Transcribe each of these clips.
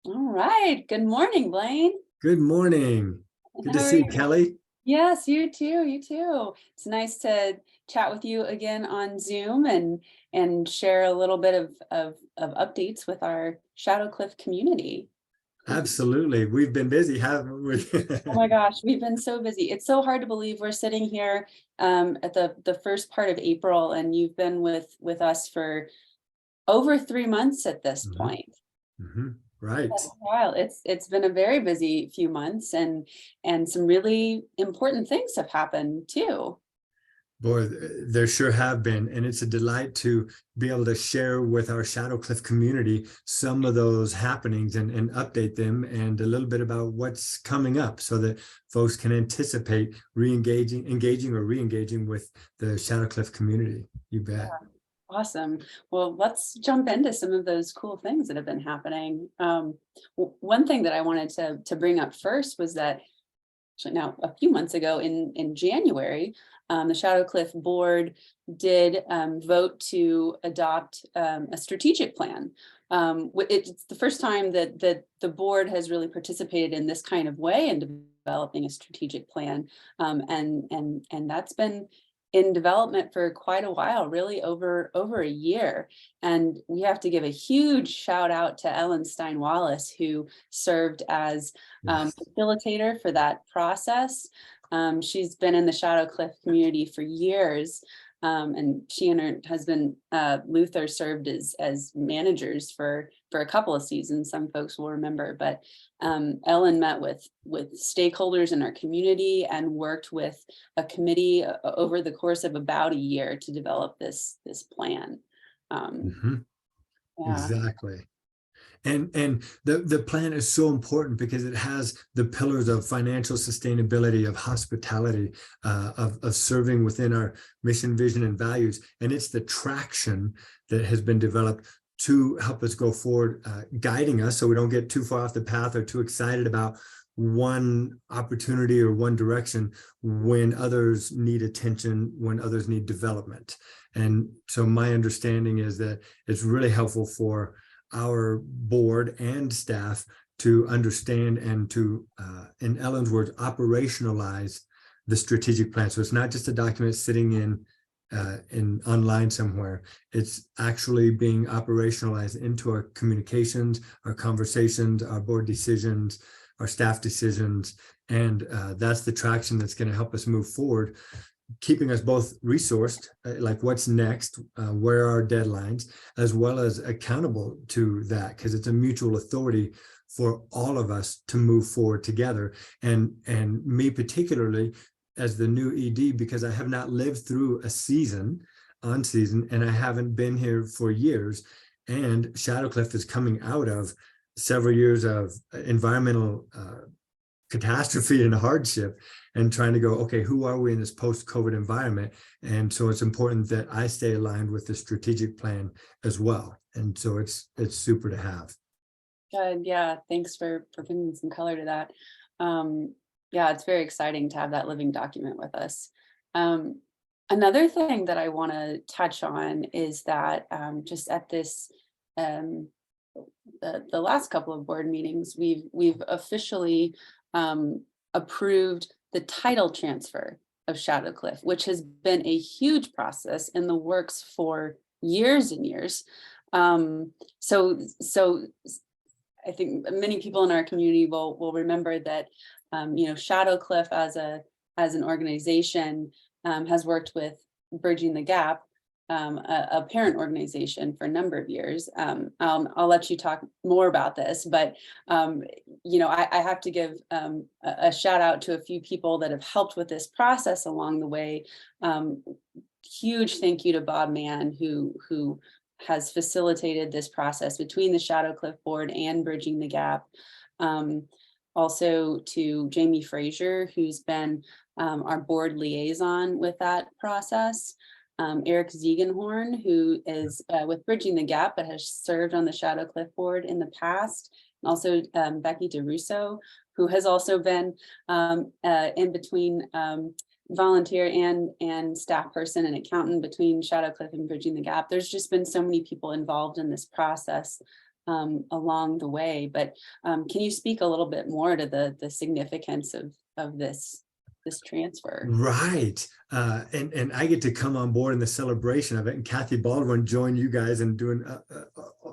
All right. Good morning, Blaine. Good morning. Good to How are see you, you? Kelly. Yes, you too. You too. It's nice to chat with you again on Zoom and share a little bit of updates with our Shadowcliff community. Absolutely. We've been busy, haven't we? Oh my gosh, we've been so busy. It's so hard to believe we're sitting here at the first part of April, and you've been with us for over 3 months at this Mhm, point. mhm. Right. That's wild. It's been a very busy few months, and some really important things have happened too. Boy, there sure have been. And it's a delight to be able to share with our Shadowcliff community some of those happenings and update them and a little bit about what's coming up so that folks can anticipate engaging or re-engaging with the Shadowcliff community. You bet. Awesome. Well, let's jump into some of those cool things that have been happening. One thing that I wanted to bring up first was that actually now a few months ago in January, the Shadowcliff board did vote to adopt a strategic plan. It's the first time that the board has really participated in this kind of way in developing a strategic plan, and that's been in development for quite a while, really over a year. And we have to give a huge shout out to Ellen Stein Wallace, who served as Yes. facilitator for that process. She's been in the Shadowcliff community for years, and she and her husband Luther served as managers for a couple of seasons. Some folks will remember, but Ellen met with stakeholders in our community and worked with a committee over the course of about a year to develop this plan. Um, Mhm. yeah. Exactly. And the plan is so important because it has the pillars of financial sustainability, of hospitality, of serving within our mission, vision, and values. And it's the traction that has been developed to help us go forward, guiding us so we don't get too far off the path or too excited about one opportunity or one direction when others need attention, when others need development. And so my understanding is that it's really helpful for our board and staff to understand and to, in Ellen's words, operationalize the strategic plan. So it's not just a document sitting in online somewhere. It's actually being operationalized into our communications, our conversations, our board decisions, our staff decisions, and that's the traction that's going to help us move forward, keeping us both resourced, like what's next, where are our deadlines, as well as accountable to that, because it's a mutual authority for all of us to move forward together. And me particularly as the new ED, because I have not lived through a season on season, and I haven't been here for years. And Shadowcliff is coming out of several years of environmental catastrophe and hardship, and trying to go, okay, who are we in this post-COVID environment? And so it's important that I stay aligned with the strategic plan as well. And so it's super to have. Good. Yeah. Thanks for bringing some color to that. Yeah, it's very exciting to have that living document with us. Um, Another thing that I want to touch on is that just at this um, the last couple of board meetings, we've officially approved the title transfer of Shadowcliff, which has been a huge process in the works for years and years. So I think many people in our community will remember that Shadowcliff as an organization has worked with Bridging the Gap, a parent organization, for a number of years. I'll let you talk more about this, but I have to give a shout out to a few people that have helped with this process along the way. Huge thank you to Bob Mann, who has facilitated this process between the Shadowcliff board and Bridging the Gap. Also to Jamie Frazier, who's been our board liaison with that process. Eric Ziegenhorn, who is with Bridging the Gap, but has served on the Shadowcliff board in the past. And also Becky DeRusso, who has also been in between volunteer and staff person and accountant between Shadowcliff and Bridging the Gap. There's just been so many people involved in this process. along the way. But can you speak a little bit more to the significance of this transfer? Right. And I get to come on board in the celebration of it. And Kathy Baldwin joined you guys in doing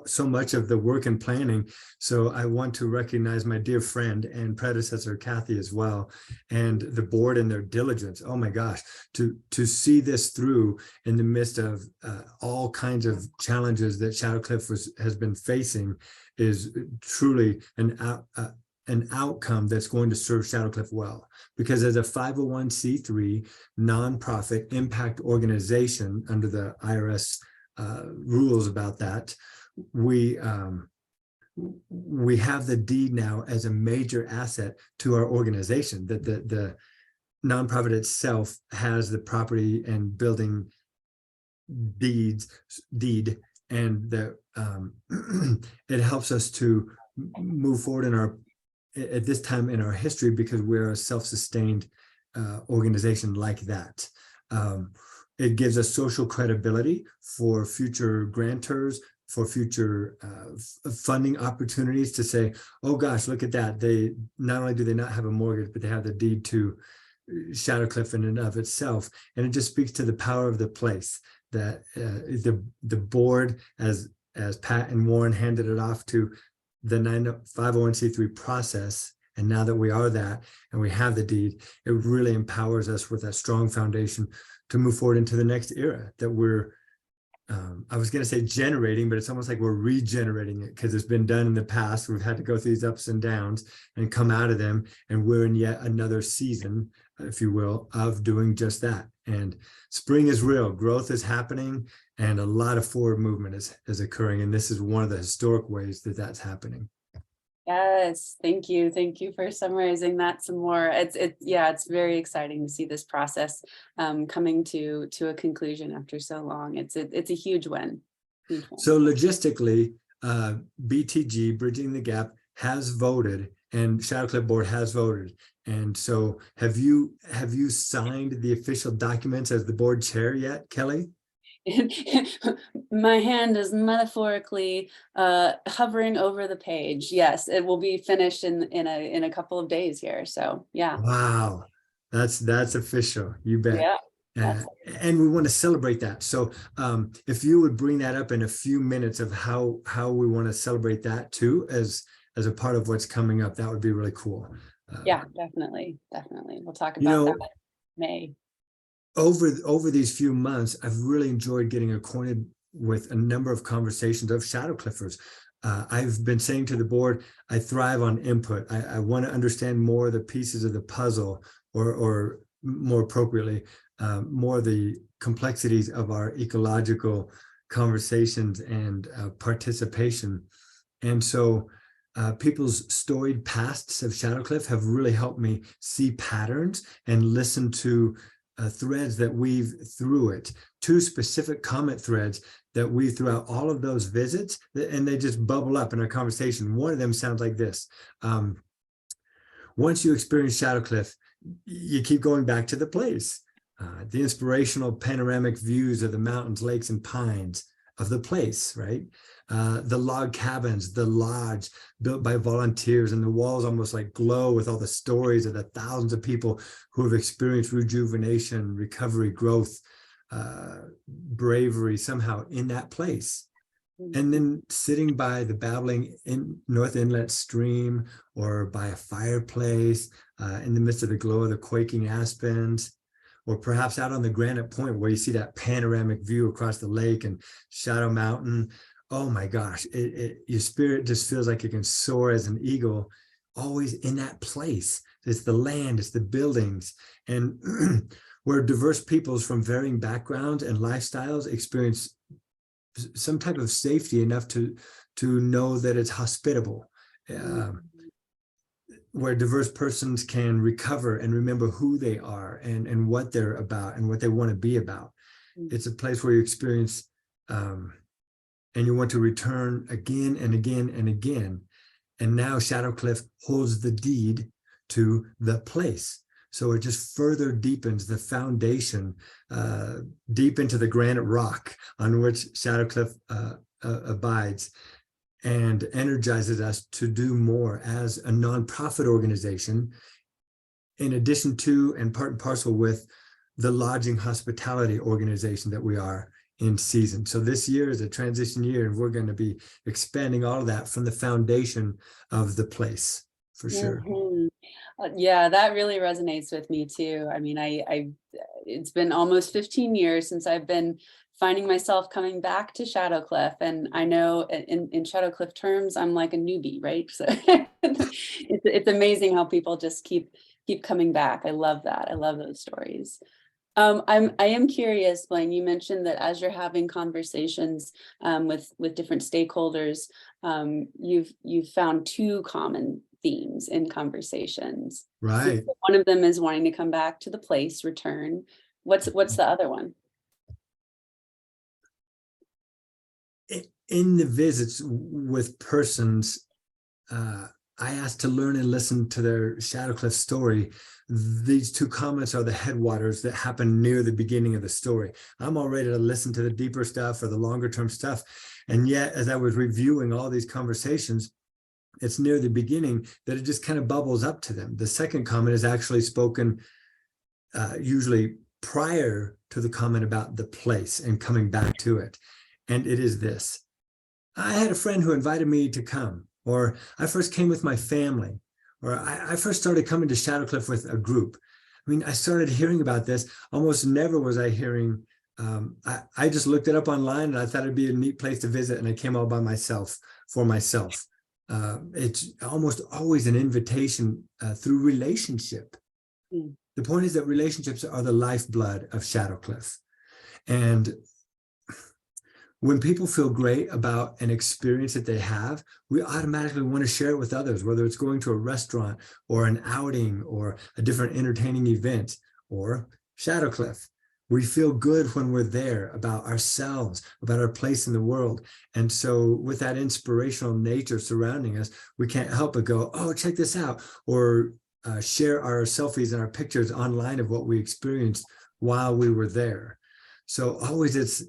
so much of the work and planning. So I want to recognize my dear friend and predecessor, Kathy, as well, and the board and their diligence. Oh my gosh, to see this through in the midst of all kinds of challenges that Shadowcliff has been facing is truly an outcome that's going to serve Shadowcliff well. Because as a 501c3 nonprofit impact organization under the IRS rules about that, we have the deed now as a major asset to our organization, that the nonprofit itself has the property and building deed, and that it helps us to move forward in our at this time in our history, because we're a self-sustained organization like that. It gives us social credibility for future grantors, for future funding opportunities, to say, oh gosh, look at that. They not only do they not have a mortgage, but they have the deed to Shadowcliff in and of itself. And it just speaks to the power of the place, that the board, as Pat and Warren handed it off to the 501c3 process, and now that we are that and we have the deed, it really empowers us with a strong foundation to move forward into the next era that we're I was going to say generating, but it's almost like we're regenerating it, because it's been done in the past. We've had to go through these ups and downs and come out of them, and we're in yet another season, if you will, of doing just that. And spring is real, growth is happening, and a lot of forward movement is occurring. And this is one of the historic ways that that's happening. Yes, thank you. Thank you for summarizing that some more. It's very exciting to see this process coming to a conclusion after so long. It's a huge win. Huge win. So logistically, BTG, Bridging the Gap, has voted, and Shadowcliff board has voted. And so have you signed the official documents as the board chair yet, Kelly? My hand is metaphorically hovering over the page. Yes, it will be finished in a couple of days here. So yeah. Wow, that's official. You bet. Yeah. And we want to celebrate that. So if you would bring that up in a few minutes of how we want to celebrate that too, as a part of what's coming up, that would be really cool. Yeah, definitely. We'll talk about that in May. Over these few months, I've really enjoyed getting acquainted with a number of conversations of Shadowcliffers. I've been saying to the board, I thrive on input. I want to understand more of the pieces of the puzzle, or more appropriately, more of the complexities of our ecological conversations and participation. And so people's storied pasts of Shadowcliff have really helped me see patterns and listen to threads that weave through it, 2 specific comment threads that weave throughout all of those visits, and they just bubble up in our conversation. One of them sounds like this. Once you experience Shadowcliff, you keep going back to the place. The inspirational panoramic views of the mountains, lakes, and pines of the place, right? The log cabins, the lodge built by volunteers, and the walls almost like glow with all the stories of the thousands of people who have experienced rejuvenation, recovery, growth, bravery somehow in that place. And then sitting by the babbling North Inlet stream, or by a fireplace in the midst of the glow of the quaking aspens, or perhaps out on the Granite Point where you see that panoramic view across the lake and Shadow Mountain. Oh my gosh, your spirit just feels like you can soar as an eagle, always in that place. It's the land, it's the buildings, and where diverse peoples from varying backgrounds and lifestyles experience some type of safety enough to know that it's hospitable. Where diverse persons can recover and remember who they are and what they're about and what they want to be about. It's a place where you experience and you want to return again and again and again. And now Shadowcliff holds the deed to the place. So it just further deepens the foundation deep into the granite rock on which Shadowcliff abides. and energizes us to do more as a nonprofit organization, in addition to and part and parcel with the lodging hospitality organization that we are in season. So this year is a transition year, and we're going to be expanding all of that from the foundation of the place, for sure. Mhm. Yeah, that really resonates with me too. I mean, it's been almost 15 years since I've been finding myself coming back to Shadowcliff, and I know in Shadowcliff terms, I'm like a newbie, right? So it's amazing how people just keep coming back. I love that. I love those stories. I am curious, Blaine, you mentioned that as you're having conversations with different stakeholders, you've found two common themes in conversations. So Right. one of them is wanting to come back to the place, return. What's the other one? In the visits with persons, I asked to learn and listen to their Shadowcliff story. These two comments are the headwaters that happen near the beginning of the story. I'm all ready to listen to the deeper stuff or the longer term stuff. And yet, as I was reviewing all these conversations, it's near the beginning that it just kind of bubbles up to them. The second comment is actually spoken usually prior to the comment about the place and coming back to it. And it is this: I had a friend who invited me to come, or I first came with my family, or I first started coming to Shadowcliff with a group. I mean, I started hearing about this. Almost never was I hearing. I just looked it up online and I thought it'd be a neat place to visit, and I came all by myself for myself. It's almost always an invitation through relationship. Mm. The point is that relationships are the lifeblood of Shadowcliff. And when people feel great about an experience that they have, we automatically want to share it with others, whether it's going to a restaurant or an outing or a different entertaining event or Shadowcliff. We feel good when we're there about ourselves, about our place in the world. And so with that inspirational nature surrounding us, we can't help but go, oh, check this out, or share our selfies and our pictures online of what we experienced while we were there. So always it's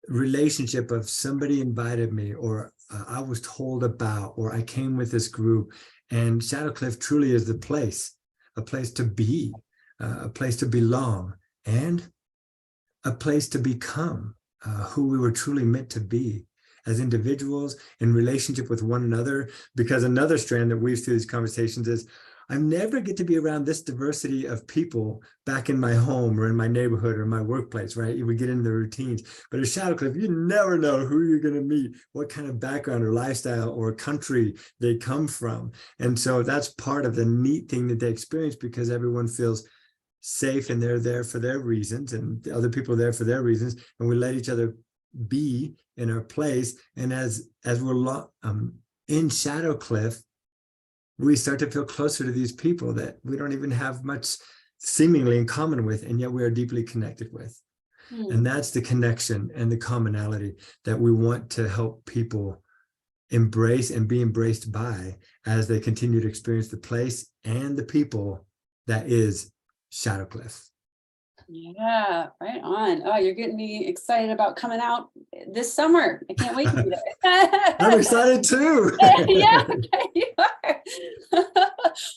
relationship of somebody invited me, or I was told about, or I came with this group. And Shadowcliff truly is the place, a place to be, a place to belong, and a place to become who we were truly meant to be as individuals in relationship with one another. Because another strand that weaves through these conversations is I never get to be around this diversity of people back in my home or in my neighborhood or in my workplace, right? We get into the routines. But at Shadowcliff, you never know who you're going to meet, what kind of background or lifestyle or country they come from. And so that's part of the neat thing that they experience, because everyone feels safe and they're there for their reasons, and the other people are there for their reasons, and we let each other be in our place. And as we're in Shadowcliff, we start to feel closer to these people that we don't even have much seemingly in common with, and yet we are deeply connected with. And that's the connection and the commonality that we want to help people embrace and be embraced by as they continue to experience the place and the people that is Shadowcliff. Yeah, right on. Oh, you're getting me excited about coming out this summer. I can't wait to be there. I'm excited too. Yeah, you are.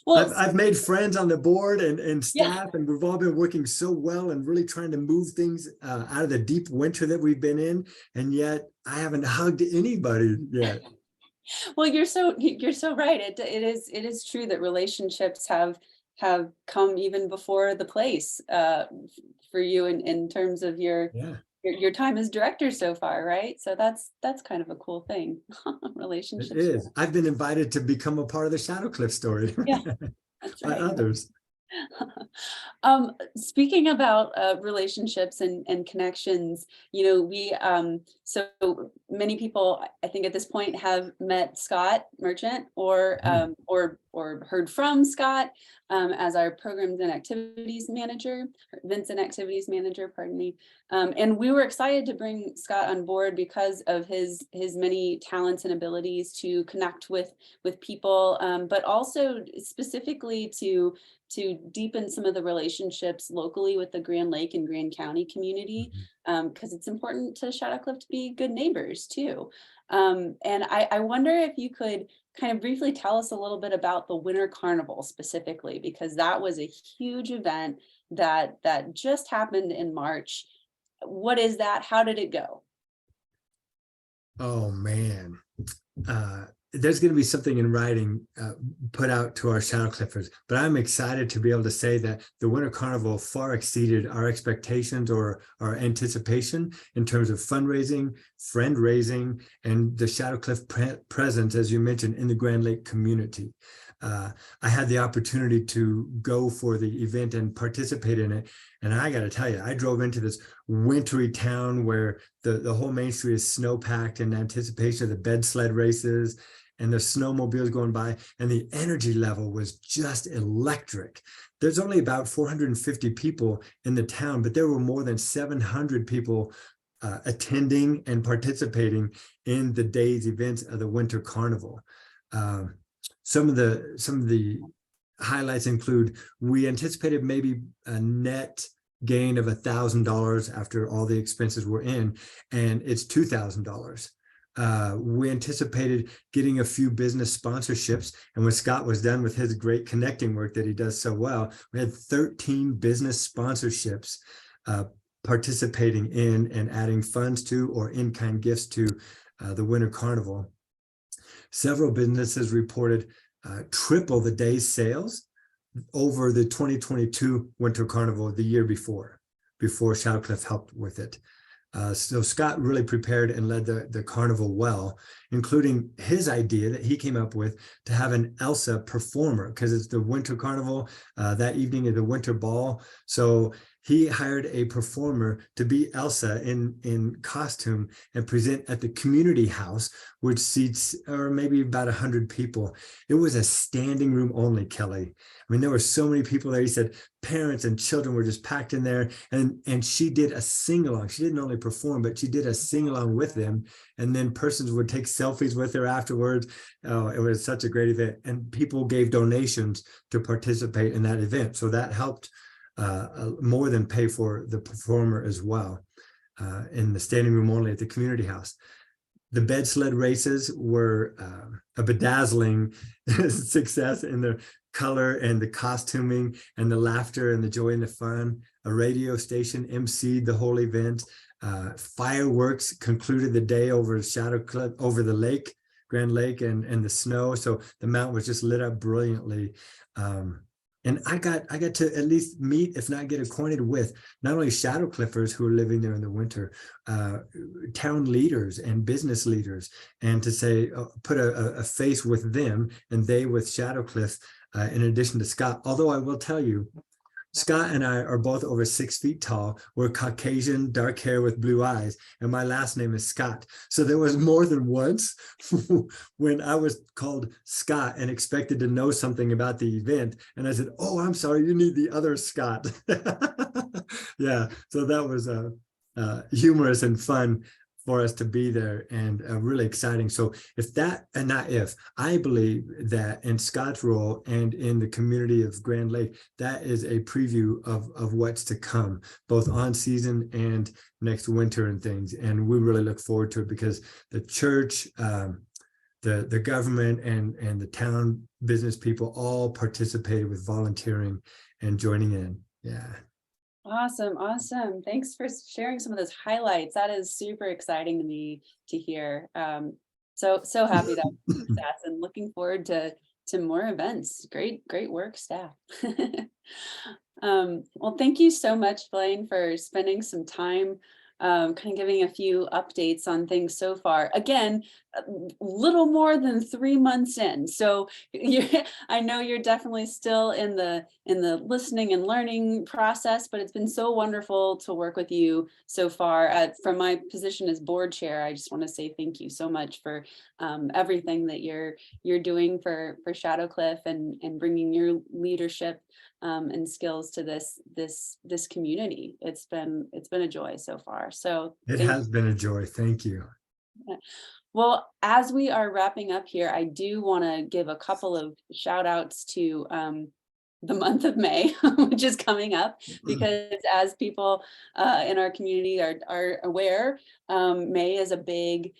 Well, I've made friends on the board and yeah. staff, and we've all been working so well and really trying to move things out of the deep winter that we've been in. And yet I haven't hugged anybody yet. Well, you're so right. It is true that relationships have come even before the place for you in terms of your time as director so far, right? So that's kind of a cool thing. It Relationships. is. I've been invited to become a part of the Shadowcliff story Yeah, that's by right. others. Speaking about relationships and connections, we so many people, I think at this point, have met Scott Merchant or heard from Scott as our programs and activities manager, events and activities manager, pardon me. And we were excited to bring Scott on board because of his many talents and abilities to connect with people, but also specifically to deepen some of the relationships locally with the Grand Lake and Grand County community, because it's important to Shadowcliff to be good neighbors too. And I wonder if you could kind of briefly tell us a little bit about the Winter Carnival specifically, because that was a huge event that just happened in March. What is that? How did it go? Oh man. There's going to be something in writing put out to our Shadowcliffers, but I'm excited to be able to say that the Winter Carnival far exceeded our expectations or our anticipation in terms of fundraising, friend raising, and the Shadowcliff presence, as you mentioned, in the Grand Lake community. I had the opportunity to go for the event and participate in it. And I got to tell you, I drove into this wintry town where the whole main street is snow packed in anticipation of the bed sled races and the snowmobiles going by. And the energy level was just electric. There's only about 450 people in the town, but there were more than 700 people attending and participating in the day's events of the Winter Carnival. Some of the highlights include, we anticipated maybe a net gain of $1,000 after all the expenses were in, and it's $2,000. We anticipated getting a few business sponsorships, and when Scott was done with his great connecting work that he does so well, we had 13 business sponsorships participating in and adding funds to or in-kind gifts to the Winter Carnival. Several businesses reported triple the day's sales over the 2022 Winter Carnival the year before Shadowcliff helped with it. So Scott really prepared and led the carnival well, including his idea that he came up with to have an Elsa performer, because it's the Winter Carnival. That evening is the Winter Ball. So he hired a performer to be Elsa in costume and present at the community house, which seats or maybe about 100 people. It was a standing room only, Kelly. I mean, there were so many people there. He said parents and children were just packed in there, and she did a sing-along. She didn't only perform, but she did a sing-along with them, and then persons would take selfies with her afterwards. Oh, it was such a great event, and people gave donations to participate in that event. So that helped more than pay for the performer as well, in the standing room only at the community house. The bed sled races were a bedazzling success in the color and the costuming and the laughter and the joy and the fun. A radio station emceed the whole event. Fireworks concluded the day over Shadowcliff, over the lake, Grand Lake, and the snow. So the mountain was just lit up brilliantly. And I got to at least meet, if not get acquainted with, not only Shadowcliffers who are living there in the winter, town leaders and business leaders, and to say, put a face with them and they with Shadowcliff, in addition to Scott. Although I will tell you, Scott and I are both over 6 feet tall. We're Caucasian, dark hair with blue eyes, and my last name is Scott. So there was more than once when I was called Scott and expected to know something about the event. And I said, oh, I'm sorry, you need the other Scott. Yeah, so that was humorous and fun for us to be there, and really exciting. So if that, and not if, I believe that in Scott's role and in the community of Grand Lake, that is a preview of what's to come, both on season and next winter and things. And we really look forward to it, because the church, the government, and the town business people all participated with volunteering and joining in. Yeah. Awesome. Awesome. Thanks for sharing some of those highlights. That is super exciting to me to hear. So happy that success, and looking forward to more events. Great work, staff. Well, thank you so much, Blaine, for spending some time kind of giving a few updates on things so far. Again, a little more than 3 months in. So I know you're definitely still in the listening and learning process, but it's been so wonderful to work with you so far. From my position as board chair, I just want to say thank you so much for everything that you're doing for Shadowcliff, and bringing your leadership and skills to this community. It's been a joy so far. So it has been a joy. Thank you. Well, as we are wrapping up here, I do want to give a couple of shout outs to the month of May, which is coming up, because as people in our community are aware, May is a big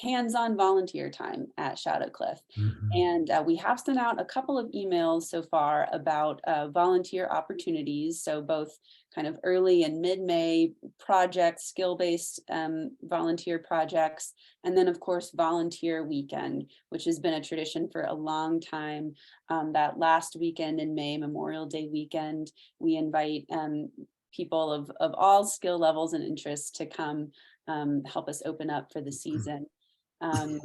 hands-on volunteer time at Shadowcliff. Mhm. And we have sent out a couple of emails so far about volunteer opportunities. So both kind of early and mid-May projects, skill-based volunteer projects, and then of course volunteer weekend, which has been a tradition for a long time. That last weekend in May, Memorial Day weekend, we invite people of all skill levels and interests to come help us open up for the season. And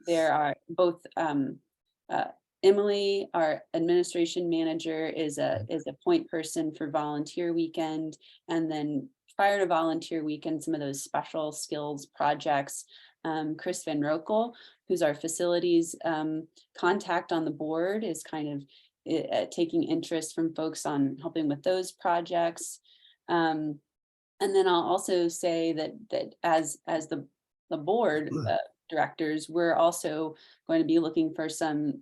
there are both uh, Emily, our administration manager, is a point person for volunteer weekend. And then prior to volunteer weekend, some of those special skills projects, Chris Van Rokel, who's our facilities contact on the board, is kind of taking interest from folks on helping with those projects. And then I'll also say that as the board directors, we're also going to be looking for some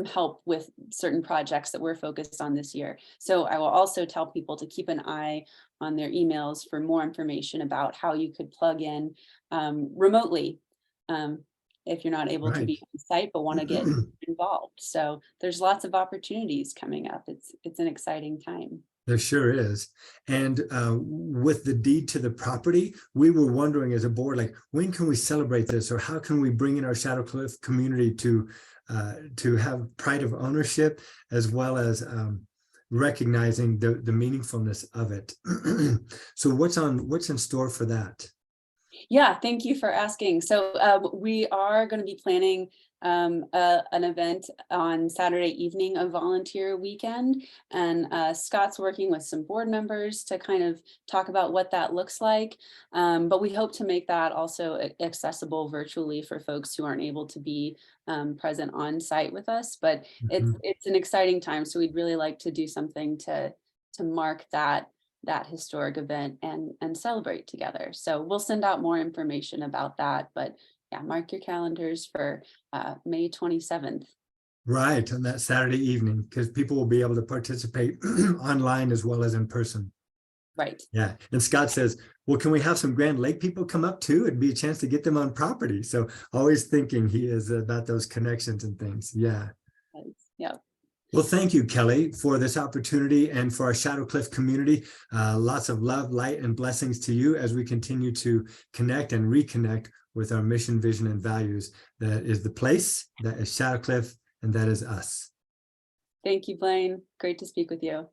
help with certain projects that we're focused on this year. So I will also tell people to keep an eye on their emails for more information about how you could plug in remotely if you're not able to be on site but want to get involved. So there's lots of opportunities coming up. It's an exciting time. There sure is. And with the deed to the property, we were wondering as a board, like, when can we celebrate this, or how can we bring in our Shadowcliff community to have pride of ownership, as well as recognizing the meaningfulness of it. So what's in store for that? Yeah, thank you for asking. So we are going to be planning an event on Saturday evening of volunteer weekend, and Scott's working with some board members to kind of talk about what that looks like. But we hope to make that also accessible virtually for folks who aren't able to be present on site with us. But it's an exciting time, so we'd really like to do something to mark that historic event and celebrate together. So we'll send out more information about that, but yeah, mark your calendars for May 27th. Right, on that Saturday evening, because people will be able to participate online as well as in person. Right. Yeah, and Scott says, well, can we have some Grand Lake people come up too? It'd be a chance to get them on property. So always thinking he is about those connections and things. Yeah. Yeah. Well, thank you, Kelly, for this opportunity and for our Shadowcliff community. Lots of love, light, and blessings to you as we continue to connect and reconnect with our mission, vision, and values. That is the place, that is Shadowcliff, and that is us. Thank you, Blaine. Great to speak with you.